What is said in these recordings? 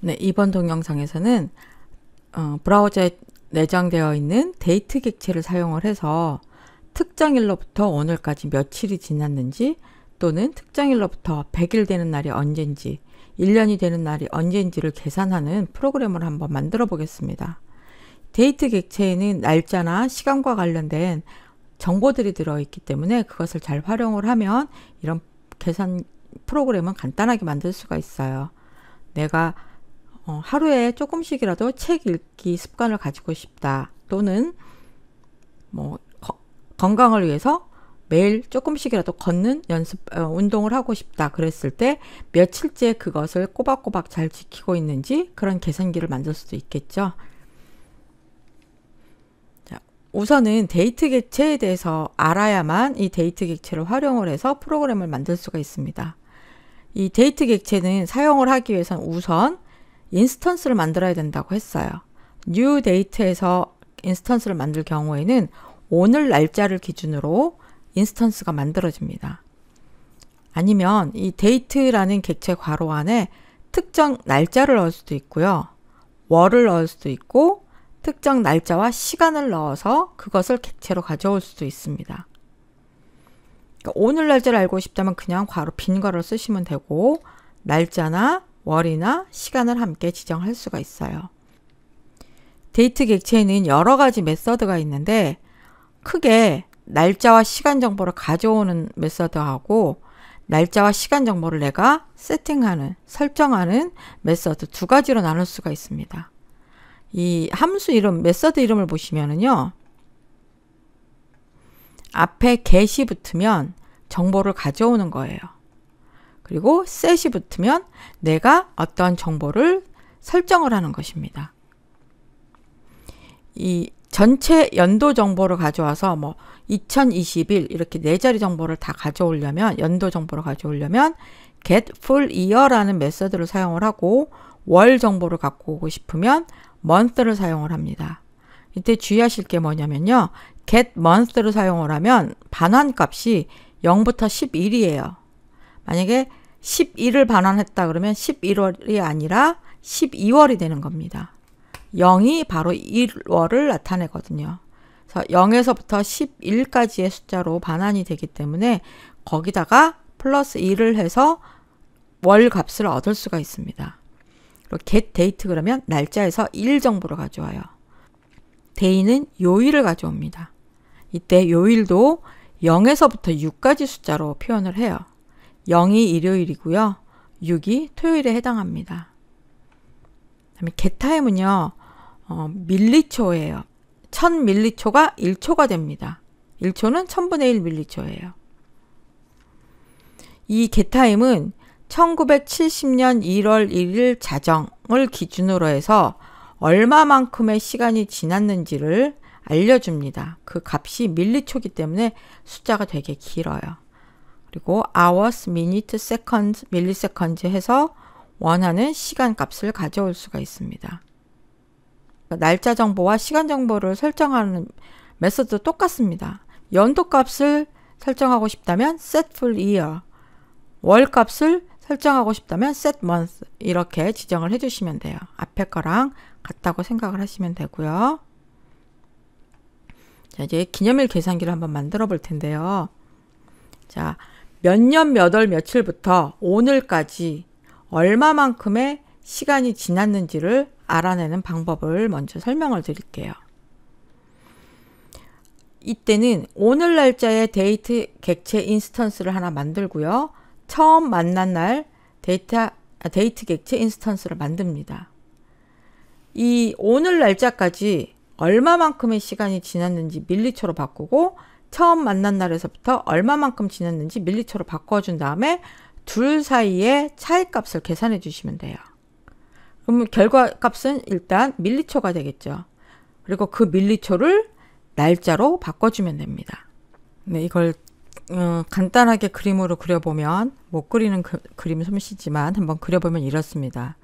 네, 이번 동영상에서는 브라우저에 내장되어 있는 데이트 객체를 사용을 해서 특정일로부터 오늘까지 며칠이 지났는지 또는 특정일로부터 100일 되는 날이 언젠지 1년이 되는 날이 언젠지를 계산하는 프로그램을 한번 만들어 보겠습니다. 데이트 객체에는 날짜나 시간과 관련된 정보들이 들어있기 때문에 그것을 잘 활용을 하면 이런 계산 프로그램은 간단하게 만들 수가 있어요. 내가 하루에 조금씩이라도 책 읽기 습관을 가지고 싶다, 또는 건강을 위해서 매일 조금씩이라도 걷는 운동을 하고 싶다 그랬을 때 며칠째 그것을 꼬박꼬박 잘 지키고 있는지 그런 계산기를 만들 수도 있겠죠. 자, 우선은 데이트 객체에 대해서 알아야만 이 데이트 객체를 활용을 해서 프로그램을 만들 수가 있습니다. 이 데이트 객체는 사용을 하기 위해서는 우선 인스턴스를 만들어야 된다고 했어요. new date에서 인스턴스를 만들 경우에는 오늘 날짜를 기준으로 인스턴스가 만들어집니다. 아니면 이 date라는 객체 괄호 안에 특정 날짜를 넣을 수도 있고요. 월을 넣을 수도 있고 특정 날짜와 시간을 넣어서 그것을 객체로 가져올 수도 있습니다. 그러니까 오늘 날짜를 알고 싶다면 그냥 괄호 빈 괄호를 쓰시면 되고, 날짜나 월이나 시간을 함께 지정할 수가 있어요. 데이트 객체에는 여러 가지 메서드가 있는데 크게 날짜와 시간 정보를 가져오는 메서드하고 날짜와 시간 정보를 내가 세팅하는, 설정하는 메서드 두 가지로 나눌 수가 있습니다. 이 함수 이름, 메서드 이름을 보시면은요, 앞에 get이 붙으면 정보를 가져오는 거예요. 그리고 set이 붙으면 내가 어떤 정보를 설정을 하는 것입니다. 이 전체 연도 정보를 가져와서 2021 이렇게 4자리 정보를 다 가져오려면, 연도 정보를 가져오려면 get full year라는 메서드를 사용을 하고, 월 정보를 갖고 오고 싶으면 month를 사용을 합니다. 이때 주의하실 게 뭐냐면요, get month를 사용을 하면 반환값이 0부터 11이에요. 만약에 11을 반환했다 그러면 11월이 아니라 12월이 되는 겁니다. 0이 바로 1월을 나타내거든요. 그래서 0에서부터 11까지의 숫자로 반환이 되기 때문에 거기다가 플러스 1을 해서 월 값을 얻을 수가 있습니다. 그리고 get date 그러면 날짜에서 일 정보를 가져와요. day는 요일을 가져옵니다. 이때 요일도 0에서부터 6까지 숫자로 표현을 해요. 0이 일요일이고요. 6이 토요일에 해당합니다. 그다음에 gettime은요, 밀리초예요. 1000밀리초가 1초가 됩니다. 1초는 1000분의 1 밀리초예요. 이 gettime은 1970년 1월 1일 자정을 기준으로 해서 얼마만큼의 시간이 지났는지를 알려줍니다. 그 값이 밀리초이기 때문에 숫자가 되게 길어요. 그리고 hours, minute, second, millisecond 해서 원하는 시간 값을 가져올 수가 있습니다. 날짜 정보와 시간 정보를 설정하는 메서드도 똑같습니다. 연도 값을 설정하고 싶다면 set full year, 월 값을 설정하고 싶다면 set month, 이렇게 지정을 해주시면 돼요. 앞에 거랑 같다고 생각을 하시면 되고요. 자, 이제 기념일 계산기를 한번 만들어 볼 텐데요. 자, 몇 년 몇 월 며칠부터 오늘까지 얼마만큼의 시간이 지났는지를 알아내는 방법을 먼저 설명을 드릴게요. 이때는 오늘 날짜의 데이트 객체 인스턴스를 하나 만들고요. 처음 만난 날 데이트 객체 인스턴스를 만듭니다. 이 오늘 날짜까지 얼마만큼의 시간이 지났는지 밀리초로 바꾸고, 처음 만난 날에서부터 얼마만큼 지났는지 밀리초로 바꿔준 다음에 둘 사이의 차이값을 계산해 주시면 돼요. 그러면 결과값은 일단 밀리초가 되겠죠. 그리고 그 밀리초를 날짜로 바꿔주면 됩니다. 네, 이걸 간단하게 그림으로 그려보면, 못 그리는 그림 솜씨지만 한번 그려보면 이렇습니다.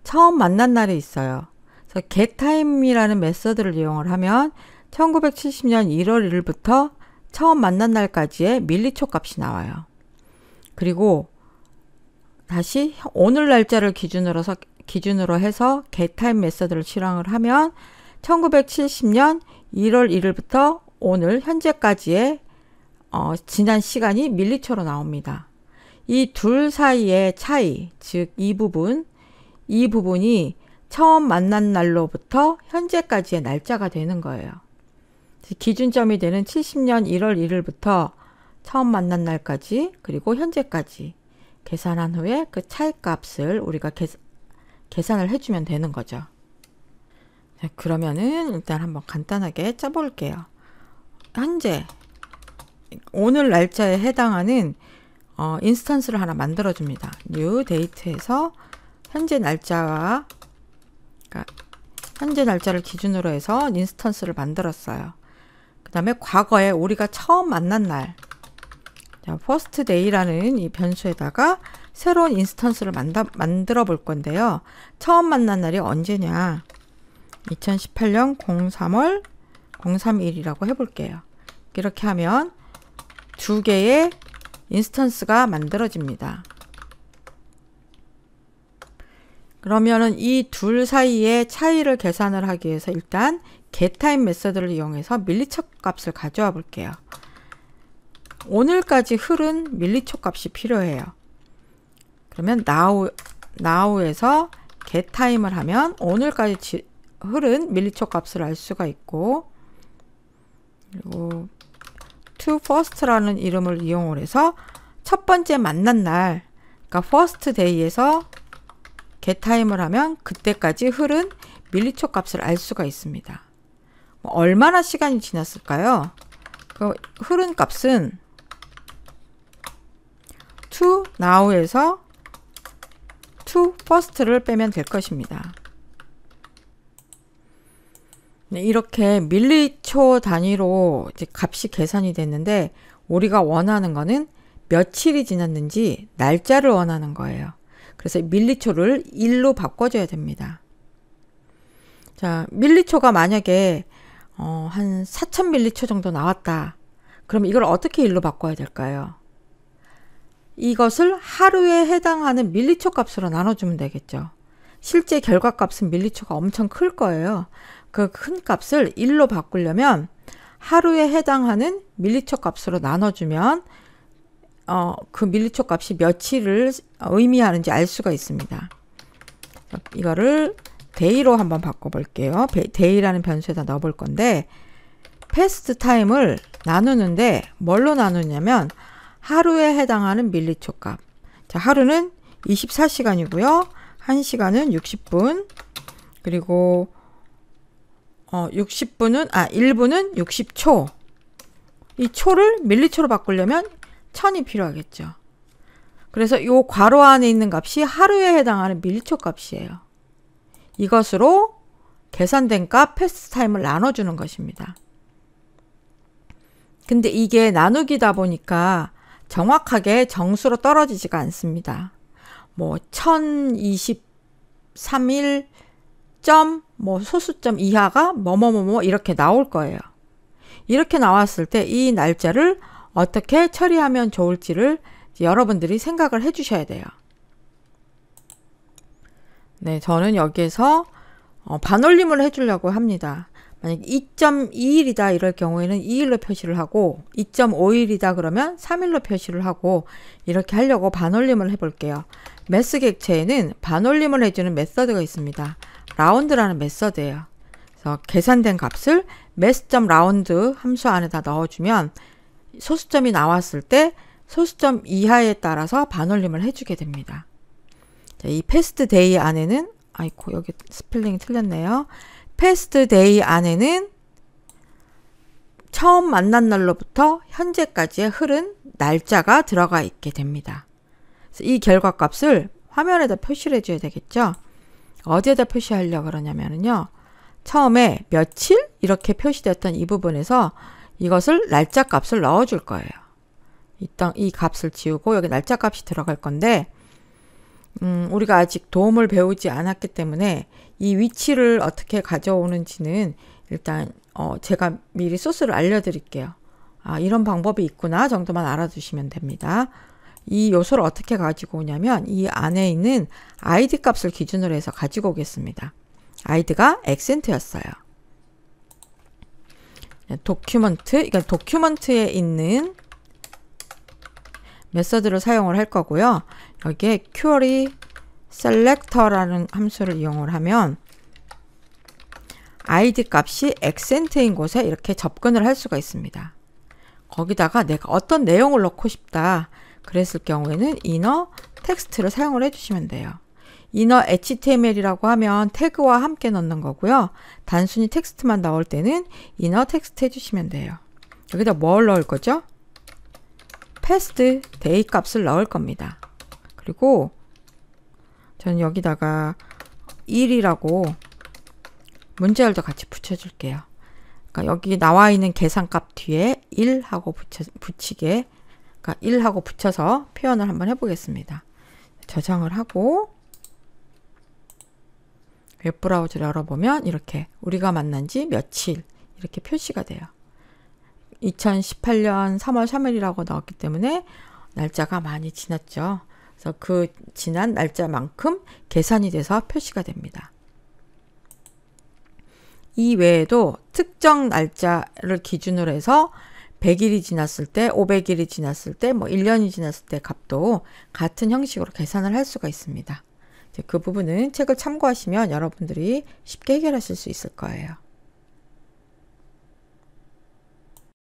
처음 만난 날이 있어요. 그래서 gettime이라는 메서드를 이용을 하면 1970년 1월 1일부터 처음 만난 날까지의 밀리초 값이 나와요. 그리고 다시 오늘 날짜를 기준으로 해서 getTime 메서드를 실행을 하면 1970년 1월 1일부터 오늘 현재까지의 지난 시간이 밀리초로 나옵니다. 이 둘 사이의 차이, 즉 이 부분이 처음 만난 날로부터 현재까지의 날짜가 되는 거예요. 기준점이 되는 70년 1월 1일부터 처음 만난 날까지 그리고 현재까지 계산한 후에 그 차이 값을 우리가 계산을 해주면 되는 거죠. 자, 그러면은 일단 한번 간단하게 짜볼게요. 현재 오늘 날짜에 해당하는 인스턴스를 하나 만들어 줍니다. new date에서 현재 날짜와 그러니까 현재 날짜를 기준으로 해서 인스턴스를 만들었어요. 그 다음에 과거에 우리가 처음 만난 날 first day라는 이 변수에다가 새로운 인스턴스를 만들어 볼 건데요. 처음 만난 날이 언제냐? 2018년 03월 031이라고 해볼게요. 이렇게 하면 두 개의 인스턴스가 만들어집니다. 그러면은 이 둘 사이의 차이를 계산을 하기 위해서 일단 getTime 메서드를 이용해서 밀리초 값을 가져와 볼게요. 오늘까지 흐른 밀리초 값이 필요해요. 그러면 now에서 getTime을 하면 오늘까지 흐른 밀리초 값을 알 수가 있고, 그리고 toFirst라는 이름을 이용을 해서 첫 번째 만난 날, 그러니까 first day에서 getTime을 하면 그때까지 흐른 밀리초 값을 알 수가 있습니다. 얼마나 시간이 지났을까요? 그 흐른 값은 to now에서 to first를 빼면 될 것입니다. 네, 이렇게 밀리초 단위로 이제 값이 계산이 됐는데 우리가 원하는 거는 며칠이 지났는지 날짜를 원하는 거예요. 그래서 밀리초를 1로 바꿔줘야 됩니다. 자, 밀리초가 만약에 한 4000밀리초 정도 나왔다. 그럼 이걸 어떻게 1로 바꿔야 될까요? 이것을 하루에 해당하는 밀리초 값으로 나눠주면 되겠죠. 실제 결과값은 밀리초가 엄청 클 거예요. 그 큰 값을 1로 바꾸려면 하루에 해당하는 밀리초 값으로 나눠주면 그 밀리초 값이 며칠을 의미하는지 알 수가 있습니다. 이거를 day로 한번 바꿔볼게요. day라는 변수에다 넣어볼 건데 past time을 나누는데 뭘로 나누냐면 하루에 해당하는 밀리초 값. 자, 하루는 24시간이고요. 1시간은 60분. 그리고 1분은 60초. 이 초를 밀리초로 바꾸려면 1000이 필요하겠죠. 그래서 이 괄호 안에 있는 값이 하루에 해당하는 밀리초 값이에요. 이것으로 계산된 값 패스트 타임을 나눠주는 것입니다. 근데 이게 나누기다 보니까 정확하게 정수로 떨어지지가 않습니다. 뭐 1023일 점 소수점 이하가 뭐뭐뭐뭐 이렇게 나올 거예요. 이렇게 나왔을 때 이 날짜를 어떻게 처리하면 좋을지를 여러분들이 생각을 해 주셔야 돼요. 네, 저는 여기에서 반올림을 해주려고 합니다. 만약 2.2일이다 이럴 경우에는 2일로 표시를 하고 2.5일이다 그러면 3일로 표시를 하고 이렇게 하려고 반올림을 해볼게요. 매스 객체에는 반올림을 해주는 메서드가 있습니다. 라운드라는 메서드예요. 그래서 계산된 값을 mass.round 함수 안에다 넣어주면 소수점이 나왔을 때 소수점 이하에 따라서 반올림을 해주게 됩니다. 자, 이 past day 안에는 아이고 여기 스펠링이 틀렸네요. past day 안에는 처음 만난 날로부터 현재까지의 흐른 날짜가 들어가 있게 됩니다. 그래서 이 결과값을 화면에다 표시를 해줘야 되겠죠. 어디에다 표시하려고 그러냐면요. 처음에 며칠 이렇게 표시됐던 이 부분에서 이것을 날짜 값을 넣어줄 거예요. 이 값을 지우고 여기 날짜 값이 들어갈 건데 우리가 아직 도움을 배우지 않았기 때문에 이 위치를 어떻게 가져오는지는 일단 제가 미리 소스를 알려드릴게요. 아, 이런 방법이 있구나 정도만 알아두시면 됩니다. 이 요소를 어떻게 가지고 오냐면 이 안에 있는 id 값을 기준으로 해서 가지고 오겠습니다. id가 액센트였어요. 도큐먼트, 그러니까 도큐먼트에 있는 메서드를 사용을 할 거고요. 여기에 query selector라는 함수를 이용을 하면 id 값이 액센트인 곳에 이렇게 접근을 할 수가 있습니다. 거기다가 내가 어떤 내용을 넣고 싶다 그랬을 경우에는 inner 텍스트를 사용을 해주시면 돼요. inner html이라고 하면 태그와 함께 넣는 거고요. 단순히 텍스트만 나올 때는 inner 텍스트 해주시면 돼요. 여기다 뭘 넣을 거죠? past day 값을 넣을 겁니다. 그리고 저는 여기다가 1이라고 문자열도 같이 붙여줄게요. 그러니까 여기 나와 있는 계산값 뒤에 1하고 붙이게, 그러니까 1하고 붙여서 표현을 한번 해보겠습니다. 저장을 하고 웹브라우저를 열어보면 이렇게 우리가 만난 지 며칠 이렇게 표시가 돼요. 2018년 3월 3일이라고 나왔기 때문에 날짜가 많이 지났죠. 그래서 그 지난 날짜만큼 계산이 돼서 표시가 됩니다. 이 외에도 특정 날짜를 기준으로 해서 100일이 지났을 때, 500일이 지났을 때, 뭐 1년이 지났을 때 값도 같은 형식으로 계산을 할 수가 있습니다. 그 부분은 책을 참고하시면 여러분들이 쉽게 해결하실 수 있을 거예요.